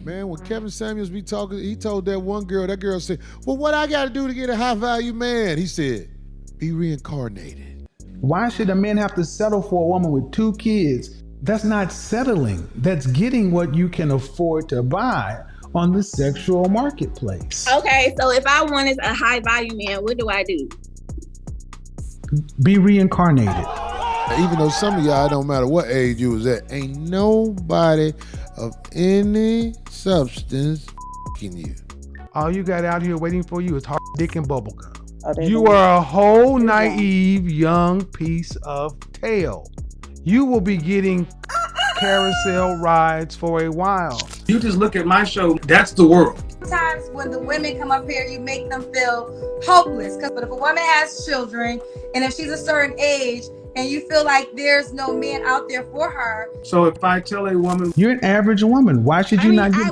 Man, when Kevin Samuels be talking, he told that one girl, that girl said, well, what I got to do to get a high-value man? He said, be reincarnated. Why should a man have to settle for a woman with 2 kids? That's not settling. That's getting what you can afford to buy on the sexual marketplace. Okay, so if I wanted a high-value man, what do I do? Be reincarnated. Even though some of y'all, don't matter what age you was at, ain't nobody of any substance f***ing you. All you got out here waiting for you is hard dick and bubblegum. Oh, You are a whole naive young piece of tail. You will be getting carousel rides for a while. You just look at my show, that's the world. Sometimes when the women come up here, you make them feel hopeless. But if a woman has children, and if she's a certain age, and you feel like there's no man out there for her. So if I tell a woman, you're an average woman, why should you not get? I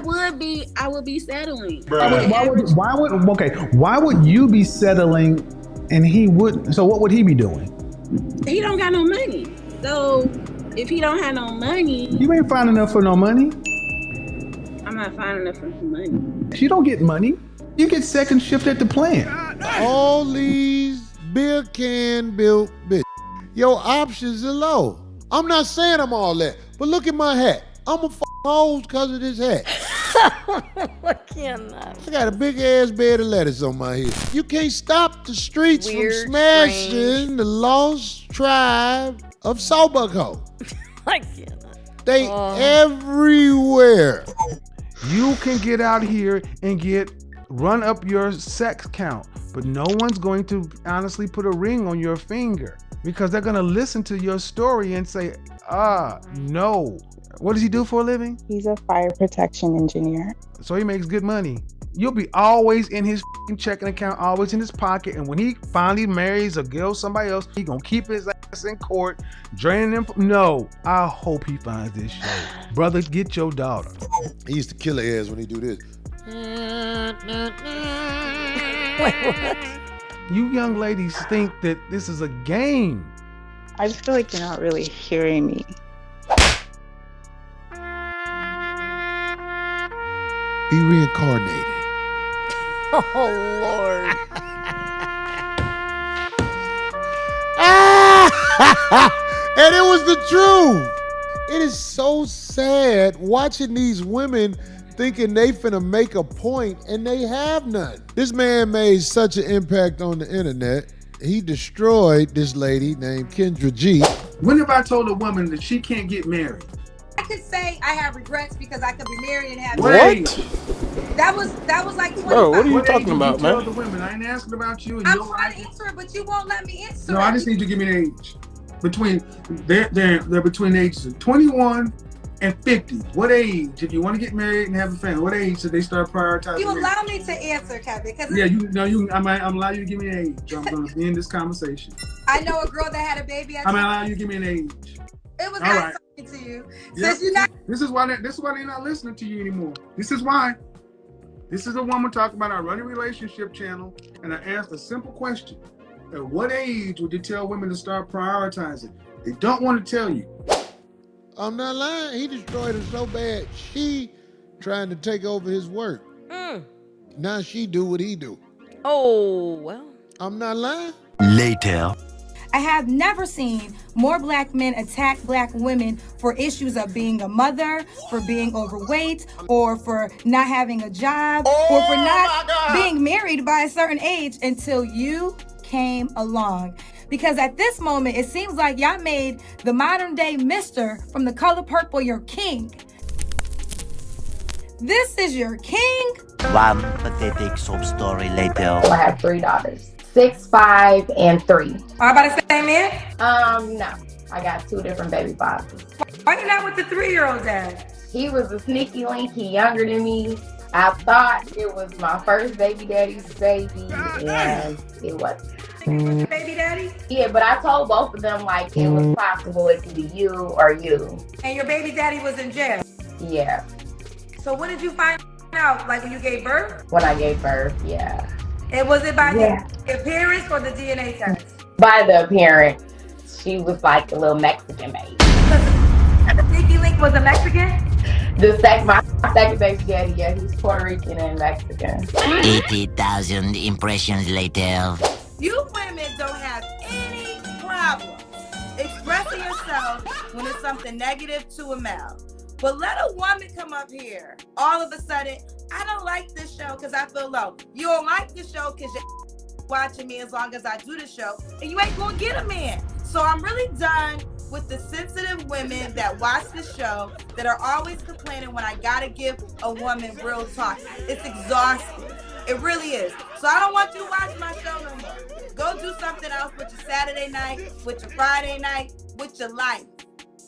would be settling. Why would you be settling and he wouldn't? So what would he be doing? He don't got no money. So if he don't have no money, you ain't fine enough for no money. I'm not fine enough for money. You don't get money. You get second shift at the plant. All these beer can built bitches. Your options are low. I'm not saying I'm all that, but look at my hat. I'm a hoes because of this hat. I cannot. I got a big ass bed of lettuce on my head. You can't stop the streets from smashing the lost tribe of Sawbuck. I cannot. They everywhere. You can get out here and run up your sex count, but no one's going to honestly put a ring on your finger because they're going to listen to your story and say, no. What does he do for a living? He's a fire protection engineer. So he makes good money. You'll be always in his checking account, always in his pocket. And when he finally marries or kills somebody else, he gonna keep his ass in court, draining them. No, I hope he finds this show. Brother, get your daughter. He used to kill her ass when he do this. Wait, what? You young ladies think that this is a game. I just feel like you're not really hearing me. Be reincarnated. Oh, Lord. And it was the truth. It is so sad watching these women thinking they finna make a point and they have none. This man made such an impact on the internet. He destroyed this lady named Kendra G. When have I told a woman that she can't get married? I could say I have regrets because I could be married and have What? That was like 25. Bro, what are you What talking age about, did you tell man? the women? I ain't asking about you. And I'm your trying to age. answer it, but you won't let me answer No, it. I just need you to give me an age. They're between the ages of 21 and 50. What age, if you want to get married and have a family, what age should they start prioritizing? You allow me to answer, Kevin, because I'm allow you to give me an age. I'm going to end this conversation. I know a girl that had a baby at I'm allow you to give me an age. It was All not right. something to you. Yep. Since you're not. This is why they're not listening to you anymore. This is why. This is a woman talking about our running relationship channel, and I asked a simple question: at what age would you tell women to start prioritizing? They don't want to tell you. I'm not lying. He destroyed her so bad. She trying to take over his work. Now she do what he do. Oh, well. I'm not lying. Later. I have never seen more black men attack black women for issues of being a mother, for being overweight, or for not having a job, or for not being married by a certain age until you came along. Because at this moment, it seems like y'all made the modern day Mr. from The Color Purple your king. This is your king. One pathetic sob story later. I have 3 daughters, 6, 5, and 3. Are about the same man? No, I got 2 different baby fathers. Why you not with the 3-year-old dad? He was a sneaky link. He younger than me. I thought it was my first baby daddy's baby, and it wasn't. Baby daddy? Yeah, but I told both of them like it was possible it could be you or you. And your baby daddy was in jail? Yeah. So when did you find out? Like when you gave birth? When I gave birth, yeah. And was it by the appearance or the DNA test? By the appearance. She was like a little Mexican baby. The sneaky link was a Mexican? My second baby daddy, yeah, he's Puerto Rican and Mexican. 80,000 impressions later. You women don't have any problem expressing yourself when it's something negative to a male. But let a woman come up here, all of a sudden, I don't like this show because I feel low. You don't like the show because you're watching me as long as I do the show, and you ain't gonna get a man. So I'm really done with the sensitive women that watch the show that are always complaining when I gotta give a woman real talk. It's exhausting. It really is. So I don't want you to watch my show no more. Go do something else with your Saturday night, with your Friday night, with your life.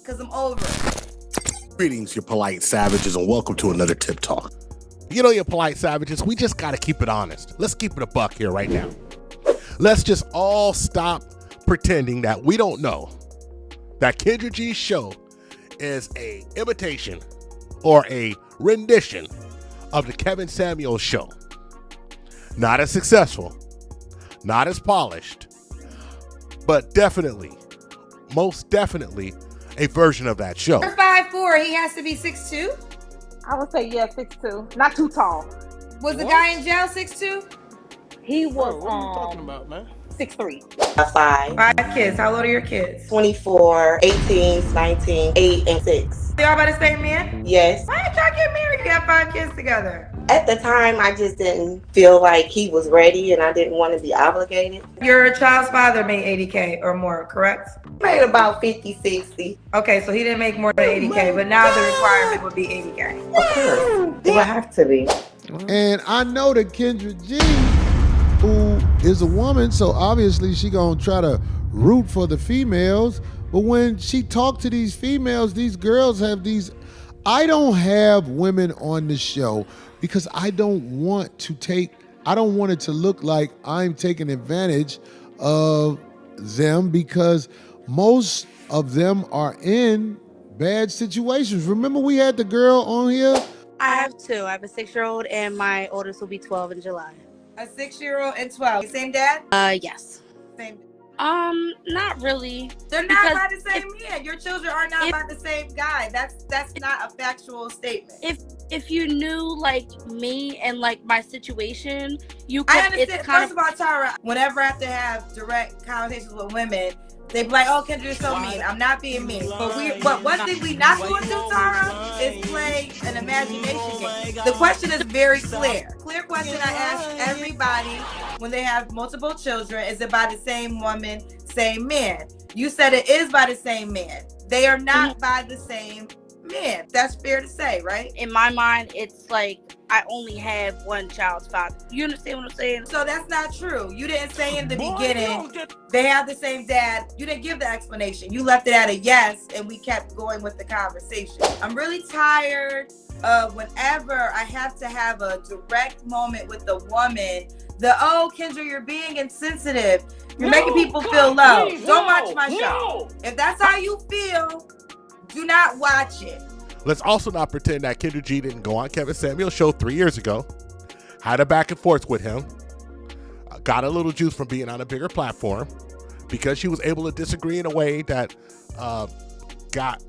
Because I'm over it. Greetings, you polite savages, and welcome to another Tip Talk. You know, you polite savages, we just got to keep it honest. Let's keep it a buck here right now. Let's just all stop pretending that we don't know that Kendra G's show is a imitation or a rendition of the Kevin Samuels show. Not as successful, not as polished, but definitely, most definitely, a version of that show. 5'4", he has to be 6'2"? I would say, yeah, 6'2". Not too tall. Was the guy in jail 6'2"? He was, what are you talking about, man? 6'3". 5 kids. How old are your kids? 24, 18, 19, 8, and 6. They all by the same man? Yes. Why did y'all get married? You got 5 kids together. At the time, I just didn't feel like he was ready and I didn't want to be obligated. Your child's father made $80K or more, correct? Made about 50, 60. Okay, so he didn't make more than $80K, but now the requirement would be $80K. Of course. It would have to be. And I know that Kendra G, who is a woman, so obviously she gonna try to root for the females. But when she talked to these females, these girls have these. I don't have women on the show because I don't want it to look like I'm taking advantage of them, because most of them are in bad situations. Remember we had the girl on here? I have 2. I have a 6-year-old and my oldest will be 12 in July. A 6-year-old and 12. Same dad? Yes. Same. Not really. They're not by the same man. Your children are not by the same guy. That's not a factual statement. If you knew like me and like my situation, you could. I understand. First of all, Tara, whenever I have to have direct conversations with women, they be like, "Oh, Kendra, you're so mean." I'm not being mean, but one thing we not going to do, Tara, is play an imagination game. The question is very clear. Clear question I ask everybody when they have multiple children: is it by the same woman, same man? You said it is by the same man. They are not by the same man. That's fair to say, right? In my mind, it's like I only have one child's father. You understand what I'm saying? So that's not true. You didn't say in the beginning they have the same dad. You didn't give the explanation. You left it at a yes, and we kept going with the conversation. I'm really tired of whenever I have to have a direct moment with the woman, Kendra, you're being insensitive. You're making people feel low. Don't watch my show. If that's how you feel, do not watch it. Let's also not pretend that Kendra G didn't go on Kevin Samuels' show 3 years ago, had a back and forth with him, got a little juice from being on a bigger platform, because she was able to disagree in a way that got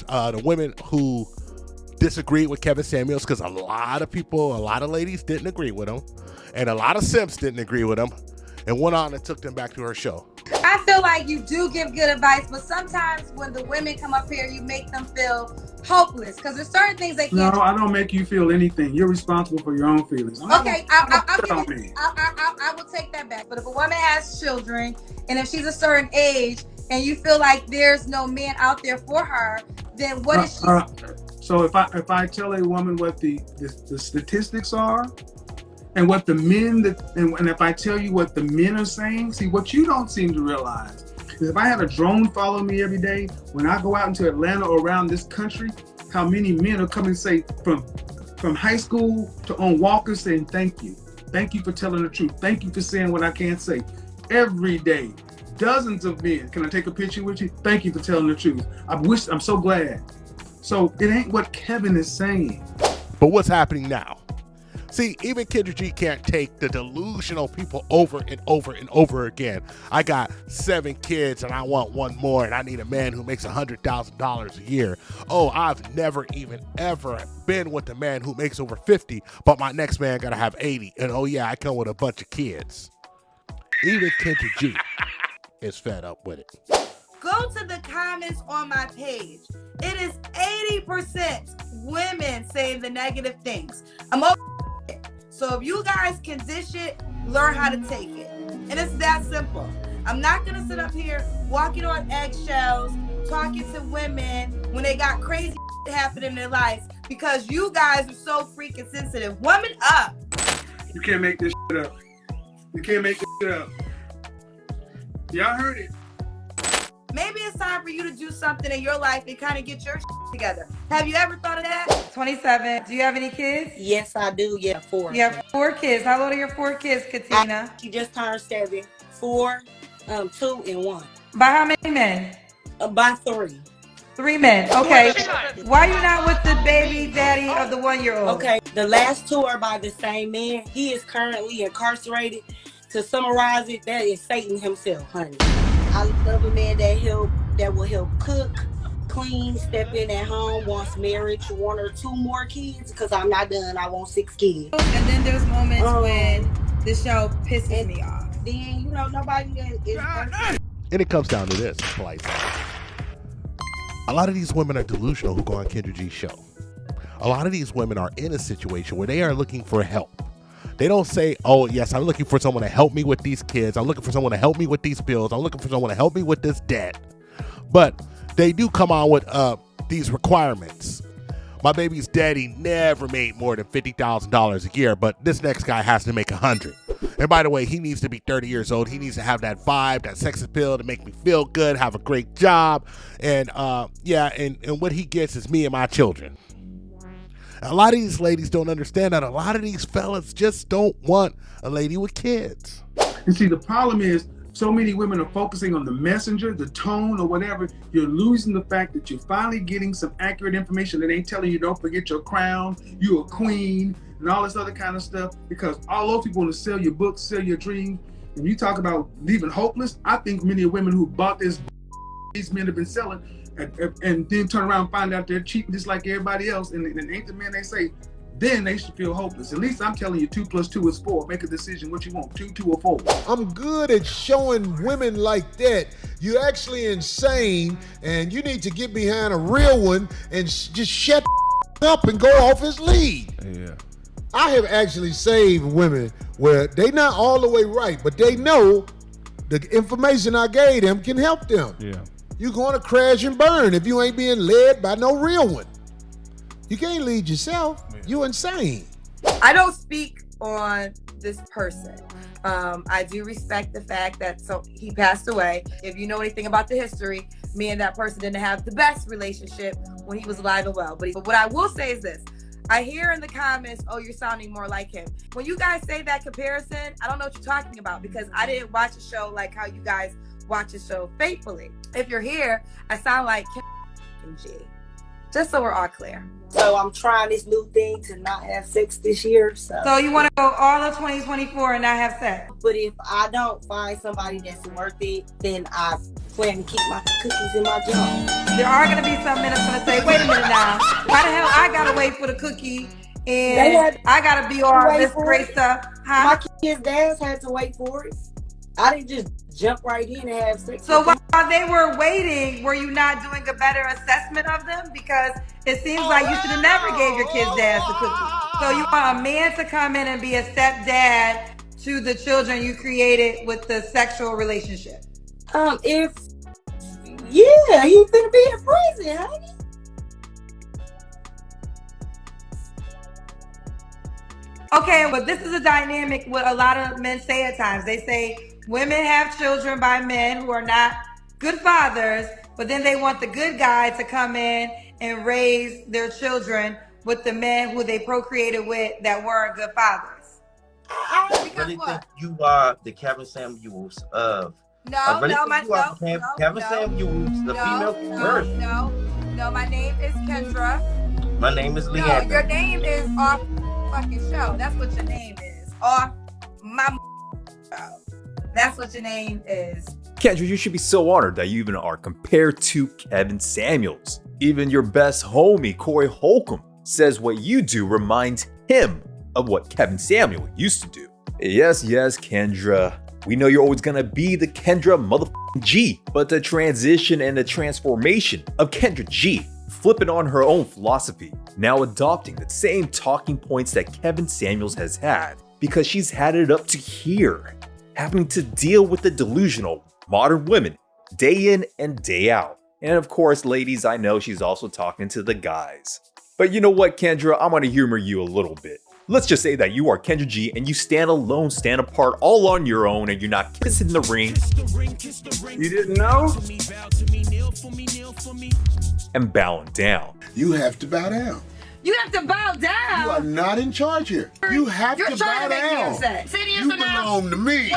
the women who disagreed with Kevin Samuels, because a lot of ladies didn't agree with him, and a lot of simps didn't agree with him, and went on and took them back to her show. I feel like you do give good advice, but sometimes when the women come up here, you make them feel hopeless because there's certain things they can't. No, I don't make you feel anything. You're responsible for your own feelings. Okay, I will take that back. But if a woman has children and if she's a certain age and you feel like there's no man out there for her, then what is she? So if I tell a woman what the statistics are, and what the men and if I tell you what the men are saying, see, what you don't seem to realize is if I had a drone follow me every day, when I go out into Atlanta or around this country, how many men will come and say from high school to on walkers saying, thank you for telling the truth. Thank you for saying what I can't say. Every day, dozens of men, can I take a picture with you? Thank you for telling the truth. I'm so glad. So it ain't what Kevin is saying. But what's happening now? See, even Kendra G can't take the delusional people over and over and over again. I got 7 kids and I want one more, and I need a man who makes $100,000 a year. Oh, I've never even ever been with a man who makes over 50, but my next man gotta have 80. And oh yeah, I come with a bunch of kids. Even Kendra G is fed up with it. Go to the comments on my page. It is 80% women saying the negative things. I'm over it. So if you guys can dish it, learn how to take it. And it's that simple. I'm not gonna sit up here walking on eggshells, talking to women when they got crazy happening in their lives because you guys are so freaking sensitive. Woman up. You can't make this shit up. You can't make this shit up. Y'all heard it. Maybe it's time for you to do something in your life and kind of get your shit together. Have you ever thought of that? 27. Do you have any kids? Yes, I do. Yeah, 4. You have 4 kids. How old are your 4 kids, Katina? She just turned 7. 4, 2, and 1. By how many men? By 3. 3 men. Okay. Why you not with the baby daddy of the 1-year-old? Okay, the last 2 are by the same man. He is currently incarcerated. To summarize it, that is Satan himself, honey. I love a man that will help cook, clean, step in at home, wants marriage, 1 or 2 more kids, because I'm not done. I want 6 kids. And then there's moments when the show pisses me off. Then, you know, nobody is perfect. And it comes down to this, polite. A lot of these women are delusional who go on Kendra G's show. A lot of these women are in a situation where they are looking for help. They don't say, oh, yes, I'm looking for someone to help me with these kids. I'm looking for someone to help me with these bills. I'm looking for someone to help me with this debt. But they do come on with these requirements. My baby's daddy never made more than $50,000 a year, but this next guy has to make 100. And by the way, he needs to be 30 years old. He needs to have that vibe, that sex appeal to make me feel good, have a great job. And and what he gets is me and my children. A lot of these ladies don't understand that. A lot of these fellas just don't want a lady with kids. And see, the problem is so many women are focusing on the messenger, the tone, or whatever. You're losing the fact that you're finally getting some accurate information that ain't telling you don't forget your crown, you're a queen, and all this other kind of stuff. Because all those people want to sell your books, sell your dream. When you talk about leaving hopeless, I think many women who bought these men have been selling and then turn around and find out they're cheating just like everybody else, and ain't the men they say, then they should feel hopeless. At least I'm telling you, 2 + 2 is 4. Make a decision what you want, 2, 2, or 4. I'm good at showing women like that you're actually insane and you need to get behind a real one and just shut up and go off his lead. Yeah. I have actually saved women where they not all the way right, but they know the information I gave them can help them. Yeah. You're going to crash and burn if you ain't being led by no real one. You can't lead yourself. You're insane. I don't speak on this person. I do respect the fact that he passed away. If you know anything about the history, me and that person didn't have the best relationship when he was alive and well. But what I will say is this. I hear in the comments, oh, you're sounding more like him. When you guys say that comparison, I don't know what you're talking about because I didn't watch a show like how you guys watch a show faithfully. If you're here, I sound like Kim G. Just so we're all clear. So I'm trying this new thing to not have sex this year. So you want to go all of 2024 and not have sex? But if I don't find somebody that's worth it, then I plan to keep my cookies in my jar. There are going to be some men that's going to say, wait a minute now. Why the hell I got to wait for the cookie and I got to be all this great stuff? Huh? My kids' dads had to wait for it. I didn't just jump right in and have sex. So while they were waiting, were you not doing a better assessment of them? Because it seems like you should have never gave your kids' dads the cookie. So you want a man to come in and be a stepdad to the children you created with the sexual relationship? He's gonna be in prison, honey. Okay, but this is a dynamic what a lot of men say at times. They say women have children by men who are not good fathers, but then they want the good guy to come in and raise their children with the men who they procreated with that weren't good fathers. I really think you are the Kevin Samuels of. Kevin Samuels, the female version. No, my name is Kendra. My name is Leanne. No, your name is off fucking show. That's what your name is. Off my show. That's what your name is. Kendra, you should be so honored that you even are compared to Kevin Samuels. Even your best homie, Corey Holcomb, says what you do reminds him of what Kevin Samuel used to do. Yes, Kendra. We know you're always gonna be the Kendra motherfucking G, but the transition and the transformation of Kendra G, flipping on her own philosophy, now adopting the same talking points that Kevin Samuels has had, because she's had it up to here, having to deal with the delusional modern women day in and day out. And of course, ladies, I know she's also talking to the guys. But you know what, Kendra, I'm gonna humor you a little bit. Let's just say that you are Kendra G and you stand alone, stand apart, all on your own, and you're not kissing the ring. You didn't know? And bowing down. You have to bow down. You have to bow down. You are not in charge here. You have to bow down. You belong to me.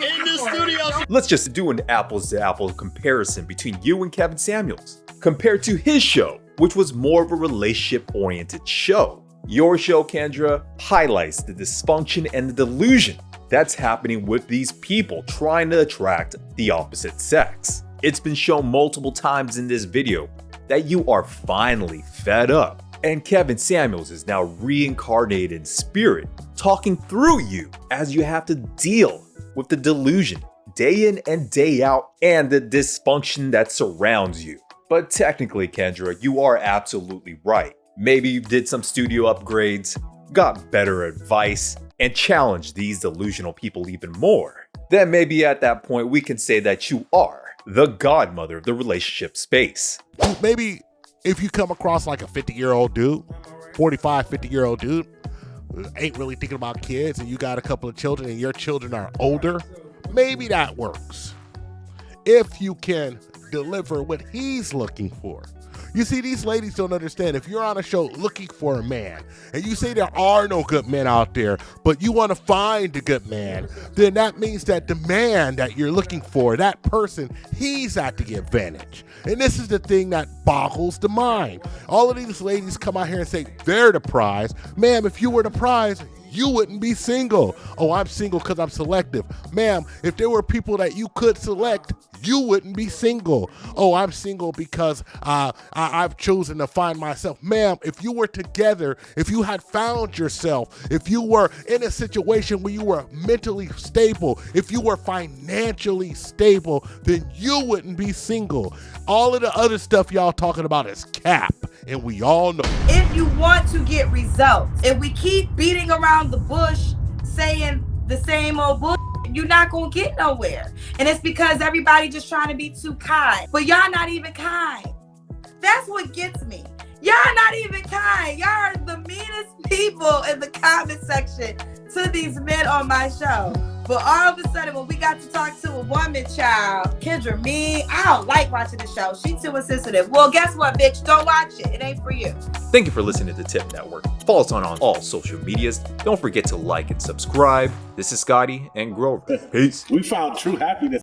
In the studio. Let's just do an apples to apples comparison between you and Kevin Samuels, compared to his show, which was more of a relationship-oriented show. Your show, Kendra, highlights the dysfunction and the delusion that's happening with these people trying to attract the opposite sex. It's been shown multiple times in this video that you are finally fed up, and Kevin Samuels is now reincarnated in spirit, talking through you as you have to deal with the delusion day in and day out and the dysfunction that surrounds you. But technically, Kendra, you are absolutely right. Maybe you did some studio upgrades, got better advice, and challenged these delusional people even more. Then maybe at that point we can say that you are the godmother of the relationship space. Maybe if you come across like a 50-year-old dude, 45, 50-year-old dude, ain't really thinking about kids, and you got a couple of children and your children are older, maybe that works. If you can deliver what he's looking for. You see, these ladies don't understand. If you're on a show looking for a man, and you say there are no good men out there, but you want to find a good man, then that means that the man that you're looking for, that person, he's at the advantage. And this is the thing that boggles the mind. All of these ladies come out here and say they're the prize. Ma'am, if you were the prize, you wouldn't be single. Oh, I'm single because I'm selective. Ma'am, if there were people that you could select, you wouldn't be single. Oh, I'm single because I've chosen to find myself. Ma'am, if you were together, if you had found yourself, if you were in a situation where you were mentally stable, if you were financially stable, then you wouldn't be single. All of the other stuff y'all talking about is cap, and we all know. If you want to get results, if we keep beating around the bush saying the same old bull, you're not gonna get nowhere. And it's because everybody just trying to be too kind. But y'all not even kind. That's what gets me. Y'all not even kind. Y'all are the meanest people in the comment section to these men on my show. But all of a sudden, when we got to talk to a woman, child, Kendra, me, I don't like watching the show. She too insensitive. Well, guess what, bitch? Don't watch it. It ain't for you. Thank you for listening to the TIP Network. Follow us on all social medias. Don't forget to like and subscribe. This is ScottT and Grover. Peace. We found true happiness.